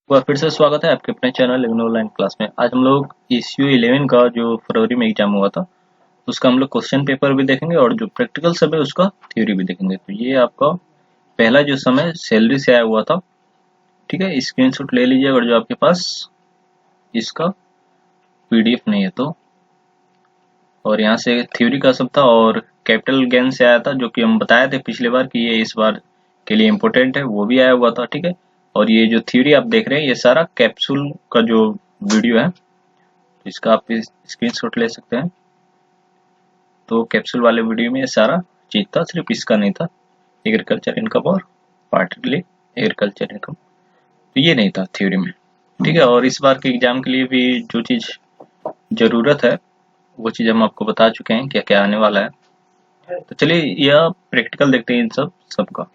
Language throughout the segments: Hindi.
एक बार फिर से स्वागत है आपके अपने चैनल लेवन ऑनलाइन क्लास में। आज हम लोग ईसीयू 11 का जो फरवरी में एग्जाम हुआ था उसका हम लोग क्वेश्चन पेपर भी देखेंगे और जो प्रैक्टिकल सब है उसका थ्योरी भी देखेंगे। तो ये आपका पहला जो समय सैलरी से आया हुआ था, ठीक है। स्क्रीनशॉट ले लीजिए अगर जो आपके पास इसका पीडीएफ नहीं है तो। और यहाँ से थ्योरी का सब था और कैपिटल गेन से आया था, जो कि हम बताए थे पिछले बार कि ये इस बार के लिए इम्पोर्टेंट है, वो भी आया हुआ था, ठीक है। और ये जो थ्योरी आप देख रहे हैं ये सारा कैप्सूल का जो वीडियो है, तो इसका आप स्क्रीनशॉट ले सकते हैं। तो कैप्सूल वाले वीडियो में ये सारा चीज था, सिर्फ इसका नहीं था। एग्रीकल्चर इनकम और पार्टली एग्रीकल्चर इनकम, तो ये नहीं था थ्योरी में, ठीक है। और इस बार के एग्जाम के लिए भी जो चीज जरूरत है वो चीज हम आपको बता चुके हैं क्या क्या आने वाला है। तो चलिए यह प्रैक्टिकल देखते हैं इन सबका।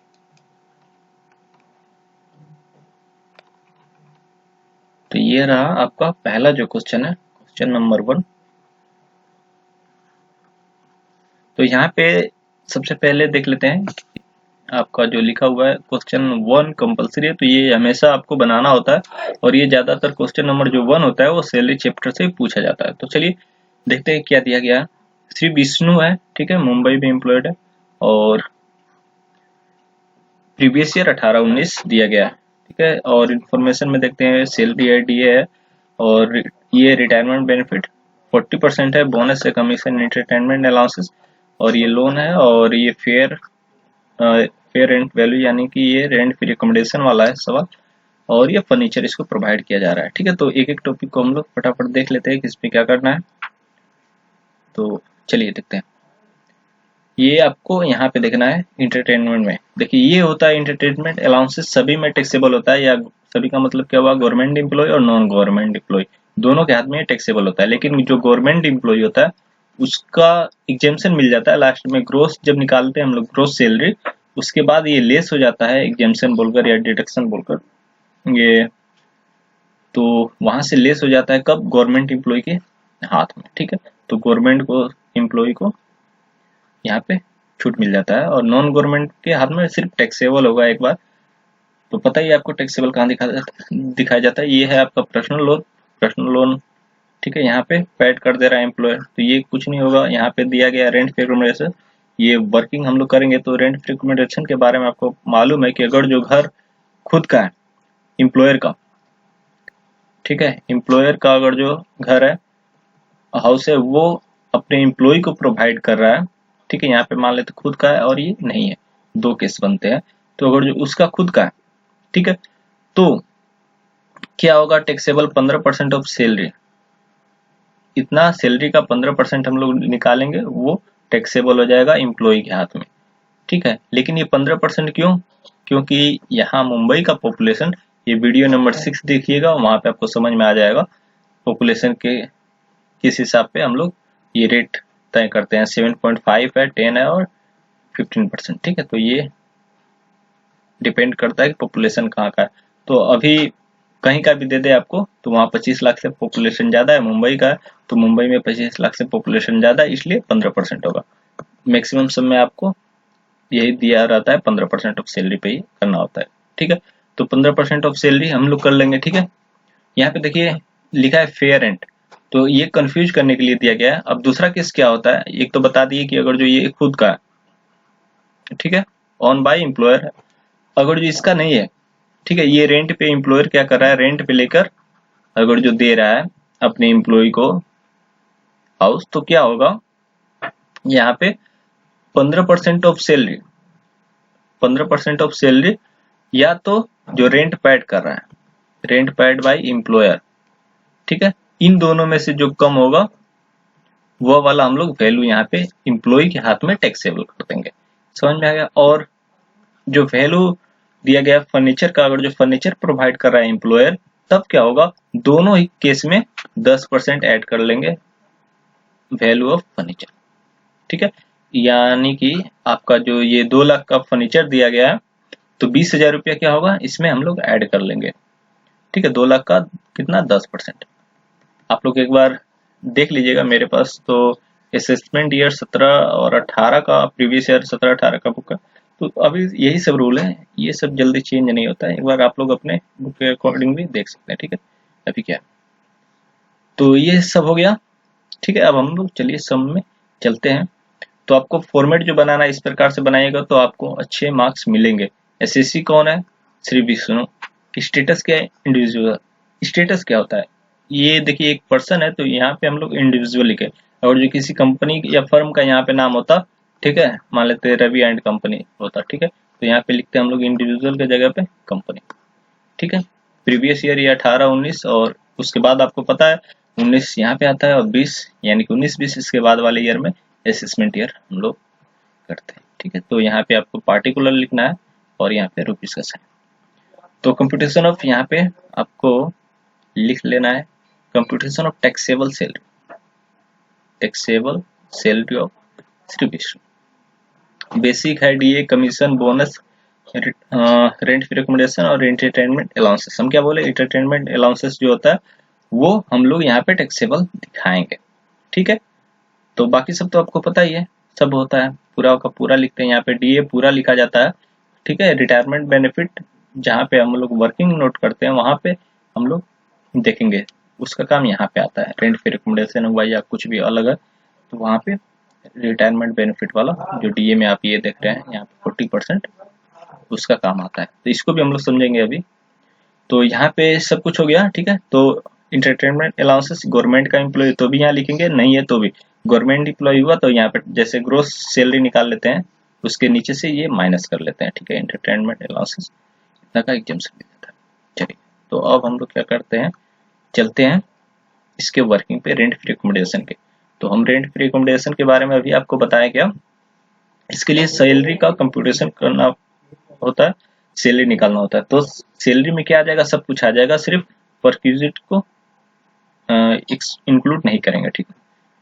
तो ये रहा आपका पहला जो क्वेश्चन है, क्वेश्चन नंबर 1। तो यहाँ पे सबसे पहले देख लेते हैं आपका जो लिखा हुआ है क्वेश्चन 1 कंपलसरी है, तो ये हमेशा आपको बनाना होता है। और ये ज्यादातर क्वेश्चन नंबर जो 1 होता है वो सैलरी चैप्टर से पूछा जाता है। तो चलिए देखते हैं क्या दिया गया है। श्री विष्णु है, ठीक है, मुंबई में एम्प्लॉयड है और प्रीवियस ईयर 18-19 दिया गया है, ठीक है। और इन्फॉर्मेशन में देखते हैं सैलरी आईडीए है और ये रिटायरमेंट बेनिफिट 40% है, बोनस है, कमीशन, एंटरटेनमेंट अलाउंसेस, और ये लोन है और ये फेयर रेंट वैल्यू, यानी कि ये रेंट फ्री अकोमोडेशन वाला है सवाल। और ये फर्नीचर इसको प्रोवाइड किया जा रहा है, ठीक है। तो एक एक टॉपिक को हम लोग फटाफट देख लेते हैं कि इसमें क्या करना है। तो चलिए देखते हैं। ये आपको यहाँ पे देखना है इंटरटेनमेंट में। देखिए ये होता है इंटरटेनमेंट अलाउंसेस, सभी में टैक्सेबल होता है, या सभी का मतलब क्या हुआ, गवर्नमेंट एम्प्लॉय और नॉन गवर्नमेंट एम्प्लॉय दोनों के हाथ में टैक्सेबल होता है। लेकिन जो गवर्नमेंट एम्प्लॉय होता है उसका एग्जेम्पशन मिल जाता है लास्ट में, ग्रोस जब निकालते हैं हम लोग ग्रोस सैलरी, उसके बाद ये लेस हो जाता है एग्जेम्पशन बोलकर या डिडक्शन बोलकर ये। तो वहां से लेस हो जाता है कब, गवर्नमेंट एम्प्लॉय के हाथ में, ठीक है। तो गवर्नमेंट को एम्प्लॉय को यहाँ पे छूट मिल जाता है और नॉन गवर्नमेंट के हाथ में सिर्फ टैक्सेबल होगा एक बार। तो पता ही है आपको टैक्सेबल कहाँ दिखाया जाता है। ये है आपका पर्सनल लोन, पर्सनल लोन, ठीक है। यहाँ पे पेड कर दे रहा है एम्प्लॉयर, तो ये कुछ नहीं होगा। यहाँ पे दिया गया रेंट फ्री अकोमोडेशन, ये वर्किंग हम लोग करेंगे तो रेंट फ्री अकोमोडेशन के बारे में आपको मालूम है कि अगर जो घर खुद का है एम्प्लॉयर का, ठीक है, एम्प्लॉयर का अगर जो घर है, हाउस है, वो अपने एम्प्लॉय को प्रोवाइड कर रहा है, ठीक है। यहाँ पे मान लेते खुद का है और ये नहीं है, दो केस बनते हैं। तो अगर जो उसका खुद का है, ठीक है, तो क्या होगा, टैक्सेबल 15% ऑफ सैलरी, इतना सैलरी का 15% हम लोग निकालेंगे, वो टैक्सेबल हो जाएगा एम्प्लॉय के हाथ में, ठीक है। लेकिन ये 15% क्यों, क्योंकि यहाँ मुंबई का पॉपुलेशन, ये वीडियो नंबर 6 देखिएगा, वहां पे आपको समझ में आ जाएगा पॉपुलेशन के किस हिसाब पे हम लोग ये रेट तय करते हैं। 7.5 है, 10 है और 15%, ठीक है। तो ये डिपेंड करता है कि पॉपुलेशन कहाँ का है। तो अभी कहीं का भी दे दे आपको तो वहाँ 25 लाख से पॉपुलेशन ज्यादा है, मुंबई का है तो मुंबई में 25 लाख से पॉपुलेशन ज्यादा है, इसलिए 15% होगा। मैक्सिमम सब में आपको यही दिया रहता है, 15% ऑफ सैलरी पे ही करना होता है, ठीक है। तो 15% ऑफ सैलरी हम लोग कर लेंगे, ठीक है। यहाँ पे देखिए लिखा है फेयर रेंट, तो ये कंफ्यूज करने के लिए दिया गया है। अब दूसरा केस क्या होता है, एक तो बता दिए कि अगर जो ये खुद का है, ठीक है, ऑन बाय एम्प्लॉयर है, अगर जो इसका नहीं है, ठीक है, ये रेंट पे एम्प्लॉयर क्या कर रहा है, रेंट पे लेकर अगर जो दे रहा है अपने एम्प्लॉय को हाउस, तो क्या होगा, यहाँ पे 15% ऑफ सैलरी, 15% ऑफ सैलरी, या तो जो रेंट पेड कर रहा है, रेंट पेड बाय एम्प्लॉयर, ठीक है, इन दोनों में से जो कम होगा वो वाला हम लोग वैल्यू यहाँ पे एम्प्लॉय के हाथ में टैक्सेबल कर देंगे। समझ में आ गया। और जो वैल्यू दिया गया फर्नीचर का, अगर जो फर्नीचर प्रोवाइड कर रहा है एम्प्लॉयर, तब क्या होगा, दोनों ही केस में 10% ऐड कर लेंगे वैल्यू ऑफ फर्नीचर, ठीक है। यानी कि आपका जो ये 2 लाख का फर्नीचर दिया गया है, तो 20,000 रुपया क्या होगा इसमें हम लोग ऐड कर लेंगे, ठीक है। 2 लाख का कितना, 10%। आप लोग एक बार देख लीजिएगा, मेरे पास तो असेसमेंट ईयर 17 और 18 का, प्रीवियस ईयर 17-18 का बुक है, तो अभी यही सब रूल है, ये सब जल्दी चेंज नहीं होता है, एक बार आप लोग अपने बुक के अकॉर्डिंग भी देख सकते हैं। ठीक है, अभी क्या, तो ये सब हो गया। ठीक है, अब हम लोग चलिए सम में चलते हैं। तो आपको फॉर्मेट जो बनाना है इस प्रकार से बनाइएगा तो आपको अच्छे मार्क्स मिलेंगे। एसएससी कौन है? श्री विष्णु। स्टेटस क्या है? इंडिविजुअल। स्टेटस क्या होता है? ये देखिए एक पर्सन है तो यहाँ पे हम लोग इंडिविजुअल लिखे, और जो किसी कंपनी या फर्म का यहाँ पे नाम होता, ठीक है, मान लेते हैं रवि एंड कंपनी होता, ठीक है, तो यहाँ पे लिखते हैं हम लोग इंडिविजुअल के जगह पे कंपनी। ठीक है, प्रीवियस ईयर ये 18-19, और उसके बाद आपको पता है 19 यहाँ पे आता है, और 20 यानी कि 19-20 इसके बाद वाले ईयर में असेसमेंट ईयर हम लोग करते हैं। ठीक है, तो यहाँ पे आपको पार्टिकुलर लिखना है और यहाँ पे रुपीज का साइन। तो कंप्यूटेशन ऑफ यहाँ पे आपको लिख लेना है computation of taxable salary of Shri Vishnu. Basic है DA, commission, bonus, rent free accommodation और एंटरटेनमेंट अलाउंसेस। हम क्या बोले, एंटरटेनमेंट अलाउंसेस जो होता है वो हम लोग यहाँ पे टैक्सेबल दिखाएंगे। ठीक है, तो बाकी सब तो आपको पता ही है, सब होता है, पूरा का पूरा लिखते हैं। यहाँ पे डीए पूरा लिखा जाता है। ठीक है, रिटायरमेंट बेनिफिट जहाँ पे हम लोग वर्किंग नोट करते हैं वहां पे हम लोग देखेंगे, उसका काम यहाँ पे आता है। रेंट फ्री अकोमोडेशन हुआ या कुछ भी अलग है तो वहाँ पे रिटायरमेंट बेनिफिट वाला जो डीए में आप ये देख रहे हैं यहाँ पे 40% उसका काम आता है, तो इसको भी हम लोग समझेंगे अभी। तो यहाँ पे सब कुछ हो गया। ठीक है, तो इंटरटेनमेंट अलाउंसेस गवर्नमेंट का एम्प्लॉय तो भी यहाँ लिखेंगे, नहीं है तो भी। गवर्नमेंट एम्प्लॉय हुआ तो यहाँ पे जैसे ग्रोस सैलरी निकाल लेते हैं, उसके नीचे से ये माइनस कर लेते हैं। ठीक है, एंटरटेनमेंट अलाउंसेस इतना का एग्जाम्पशन मिल जाता है। चलिए, तो अब हम लोग क्या करते हैं, चलते हैं इसके वर्किंग पे, रेंट फ्री अकोमोडेशन के। तो हम रेंट फ्री अकोमोडेशन के बारे में अभी आपको बताया क्या, इसके लिए सैलरी का कंप्यूटेशन करना होता है, सैलरी निकालना होता है। तो सैलरी में क्या आ जाएगा, सब कुछ आ जाएगा, सिर्फ परक्विजिट को इंक्लूड नहीं करेंगे। ठीक है,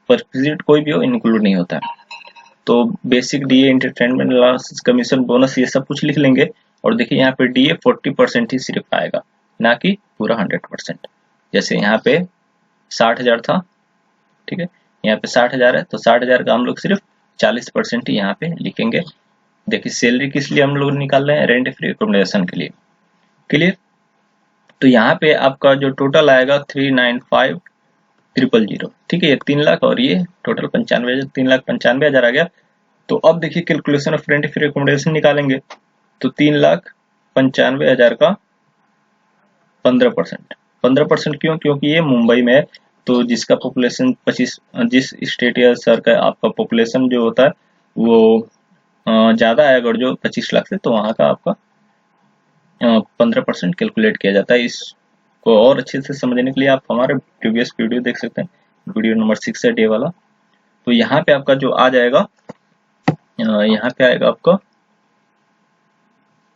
परक्विजिट कोई भी हो इंक्लूड नहीं होता है। तो basic DA, entertainment allowance, commission, bonus ये सब कुछ लिख लेंगे। और देखिए यहाँ पे डीए 40% ही सिर्फ आएगा, ना कि पूरा 100%। जैसे यहाँ पे 60,000 था, ठीक है, यहाँ पे 60,000 है, तो 60,000 का हम लोग सिर्फ 40% ही यहाँ पे लिखेंगे। देखिए सैलरी किस लिए हम लोग निकाल रहे हैं, रेंट फ्री अकोमोडेशन के लिए। क्लियर, तो यहाँ पे आपका जो टोटल आएगा 3,95,000। ठीक है, ये 3 लाख और ये टोटल 95,000, 3,95,000 आ गया। तो अब देखिए calculation of rent free accommodation निकालेंगे, तो 3,95,000 का 15%। 15% क्यों, क्योंकि ये मुंबई में है, तो जिसका पॉपुलेशन 25, जिस स्टेट या शहर का आपका पॉपुलेशन जो होता है वो ज्यादा है, अगर जो 25 लाख से, तो वहां का आपका 15% कैलकुलेट किया जाता है। इसको और अच्छे से समझने के लिए आप हमारे प्रीवियस वीडियो देख सकते हैं, वीडियो नंबर 6 है डे वाला। तो यहाँ पे आपका जो आ जाएगा, यहाँ पे आएगा आपका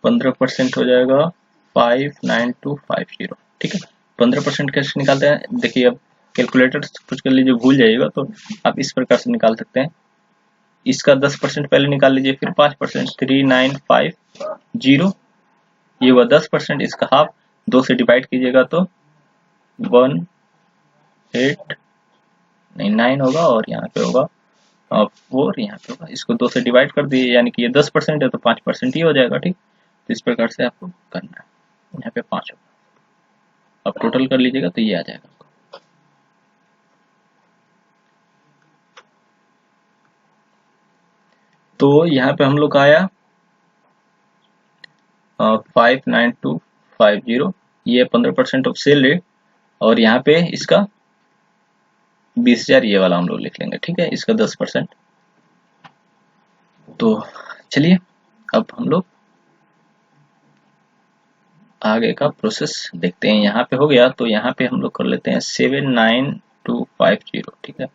15% हो जाएगा 59250। ठीक है, 15% कैसे निकालते हैं, देखिए अब कैलकुलेटर कुछ कर लीजिए, भूल जाइएगा तो आप इस प्रकार से निकाल सकते हैं। इसका 10% पहले निकाल लीजिए, फिर 5%, 3950, ये हुआ 10%, इसका हाफ 2 से डिवाइड कीजिएगा तो 1899 होगा, और यहाँ पे होगा 4, यहाँ पे होगा, इसको 2 से डिवाइड कर दिए, यानी कि ये 10% है तो 5% ही हो जाएगा। ठीक, तो इस प्रकार से आपको करना है, यहाँ पे 5 होगा, अब टोटल कर लीजिएगा तो ये आ जाएगा। तो यहाँ पे हम लोग का आया 59250, ये 15% ऑफ सैलरी, और यहाँ पे इसका 20,000 ये वाला हम लोग लिख लेंगे। ठीक है, इसका 10%। तो चलिए अब हम लोग आगे का प्रोसेस देखते हैं। यहाँ पे हो गया, तो यहाँ पे हम लोग कर लेते हैं 79250। ठीक है,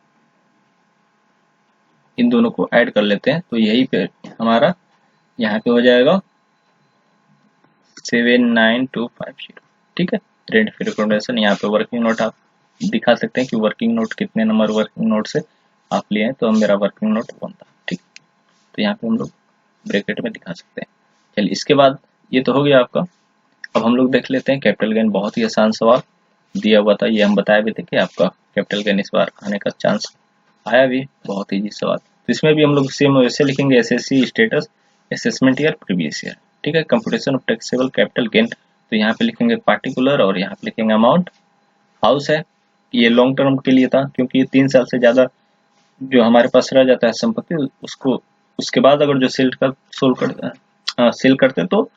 इन दोनों को ऐड कर लेते हैं, तो यही पे हमारा यहाँ पे हो जाएगा 79250। ठीक है, रेंट फ्री अकोमोडेशन। यहाँ पे वर्किंग नोट आप दिखा सकते हैं कि वर्किंग नोट कितने नंबर वर्किंग नोट से आप लिए हैं, तो मेरा वर्किंग नोट 1 था। ठीक, तो यहाँ पे हम लोग ब्रैकेट में दिखा सकते हैं। चलिए, इसके बाद ये तो हो गया आपका। अब हम लोग देख लेते हैं कैपिटल गेन। बहुत ही आसान सवाल दिया हुआ था, ये हम बताया भी थे कि आपका कैपिटल गेन इस बार आने का चांस आया भी, बहुत ईजी सवाल। तो इसमें भी हम लोग सेम वैसे लिखेंगे, SSC status. Assessment year previous year, ठीक है। Computation of taxable capital gain, तो यहाँ पे लिखेंगे पार्टिकुलर और यहाँ पे लिखेंगे अमाउंट। हाउस है, ये लॉन्ग टर्म के लिए था क्योंकि ये 3 साल से ज्यादा जो हमारे पास रह जाता है संपत्ति, उसको उसके बाद अगर जो सेल करते तो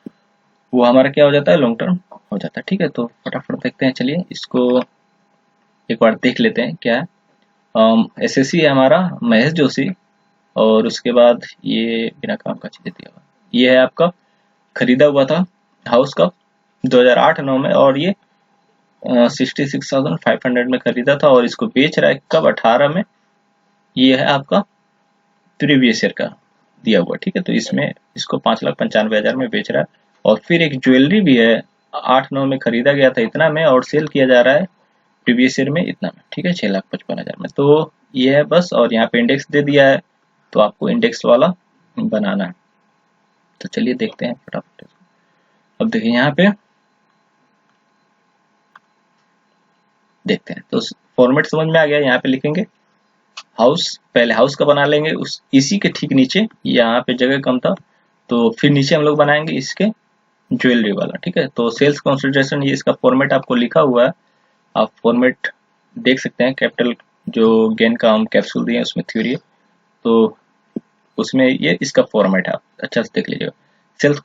वो हमारा क्या हो जाता है, लॉन्ग टर्म हो जाता है, ठीक है। तो फटाफट देखते हैं, चलिए इसको एक बार देख लेते हैं क्या है। एसएससी है हमारा महेश जोशी, और उसके बाद ये बिना काम का चीजें दिया हुआ, ये है आपका खरीदा हुआ था हाउस का 2008-9 में, और ये 66,500 में खरीदा था, और इसको बेच रहा है कब, 18 में। ये है आपका प्रीवियस ईयर का दिया हुआ, ठीक है। तो इसमें इसको 5,95,000 में बेच रहा है। और फिर एक ज्वेलरी भी है, 8-9 में खरीदा गया था इतना में, और सेल किया जा रहा है प्रीवियस ईयर में इतना में, ठीक है, 6,55,000 में। तो ये है बस, और यहाँ पे इंडेक्स दे दिया है, तो आपको इंडेक्स वाला बनाना है। तो चलिए देखते हैं फटाफट। अब देखिए यहाँ पे देखते हैं, तो फॉर्मेट समझ में आ गया। यहाँ पे लिखेंगे हाउस, पहले हाउस का बना लेंगे, उस इसी के ठीक नीचे, यहाँ पे जगह कम था तो फिर नीचे हम लोग बनाएंगे इसके ज्वेलरी वाला, ठीक है। तो सेल्स कंसिडरेशन, ये इसका फॉर्मेट आपको लिखा हुआ है, आप फॉर्मेट देख सकते हैं। कैपिटल जो गेन का हम कैप्सूल दिए उसमें थ्योरी है, तो उसमें ये इसका फॉर्मेट है, आप अच्छा से देख लीजिएगा। सेल्स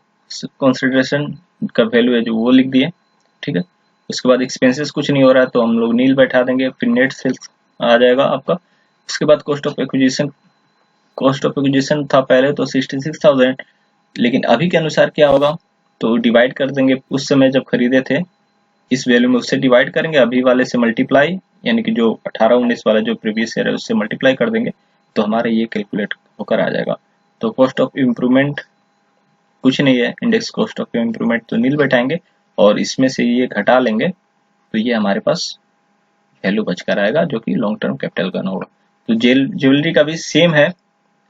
कंसिडरेशन का वैल्यू है जो वो लिख दिए, ठीक है। उसके बाद एक्सपेंसेस कुछ नहीं हो रहा है तो हम लोग नील बैठा देंगे, फिर नेट सेल्स आ जाएगा आपका। उसके बाद कॉस्ट ऑफ एक्विजिशन था पहले तो 66,000, लेकिन अभी के अनुसार क्या होगा, तो डिवाइड कर देंगे, उस समय जब खरीदे थे इस वैल्यू में उससे डिवाइड करेंगे, अभी वाले से मल्टीप्लाई, यानी कि जो 18-19 वाला जो प्रीवियस ईयर है उससे मल्टीप्लाई कर देंगे, तो हमारा ये कैलकुलेट होकर आ जाएगा। तो कॉस्ट ऑफ इम्प्रूवमेंट कुछ नहीं है, इंडेक्स कॉस्ट ऑफ इम्प्रूवमेंट तो नील बैठाएंगे, और इसमें से ये घटा लेंगे, तो ये हमारे पास वैल्यू बचकर आएगा जो कि लॉन्ग टर्म कैपिटल का होगा। तो ज्वेलरी का भी सेम है,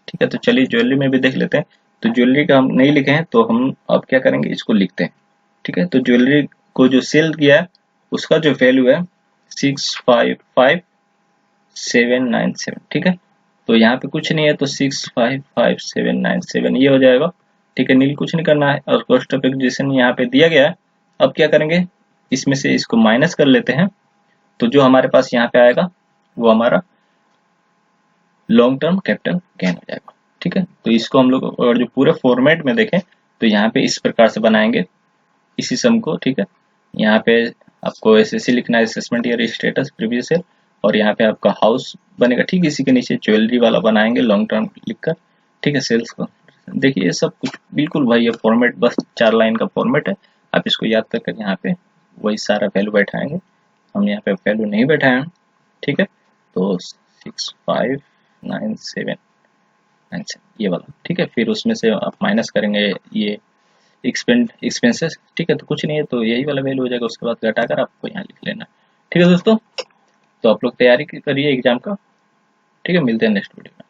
ठीक है। तो चलिए ज्वेलरी में भी देख लेते हैं। तो ज्वेलरी का हम नहीं लिखे हैं, तो हम अब क्या करेंगे, इसको लिखते हैं, ठीक है। तो ज्वेलरी को जो सेल किया है उसका जो वैल्यू है 655,797, ठीक है। तो यहाँ पे कुछ नहीं है, तो 655,797 ये हो जाएगा, ठीक है। नील कुछ नहीं करना है, और कॉस्ट ऑफ एक्विजिशन यहाँ पे दिया गया है। अब क्या करेंगे, इसमें से इसको माइनस कर लेते हैं, तो जो हमारे पास यहाँ पे आएगा वो हमारा लॉन्ग टर्म कैपिटल गेन हो जाएगा, ठीक है। तो इसको हम लोग और जो पूरे फॉर्मेट में देखें तो यहाँ पे इस प्रकार से बनाएंगे इसी सम को, ठीक है। यहाँ पे आपको एसएससी लिखना है, assessment year status previous year, और यहाँ पे आपका हाउस बनेगा, ठीक इसी के नीचे ज्वेलरी वाला बनाएंगे लॉन्ग टर्म लिखकर, ठीक है। सेल्स को देखिए, ये सब कुछ बिल्कुल भाई, ये फॉर्मेट बस 4 लाइन का फॉर्मेट है, आप इसको याद कर यहाँ पे वही सारा वैल्यू बैठाएंगे। हम यहाँ पे वैल्यू नहीं बैठाए हैं, ठीक है। तो 659,797 ये वाला, ठीक है। फिर उसमें से आप माइनस करेंगे ये एक्सपेंसेस, ठीक है। तो कुछ नहीं है, तो यही वाला वैल्यू हो जाएगा, उसके बाद घटाकर आपको यहाँ लिख लेना, ठीक है दोस्तों। तो आप लोग तैयारी करिए एग्जाम का, ठीक है। मिलते हैं नेक्स्ट वीडियो में।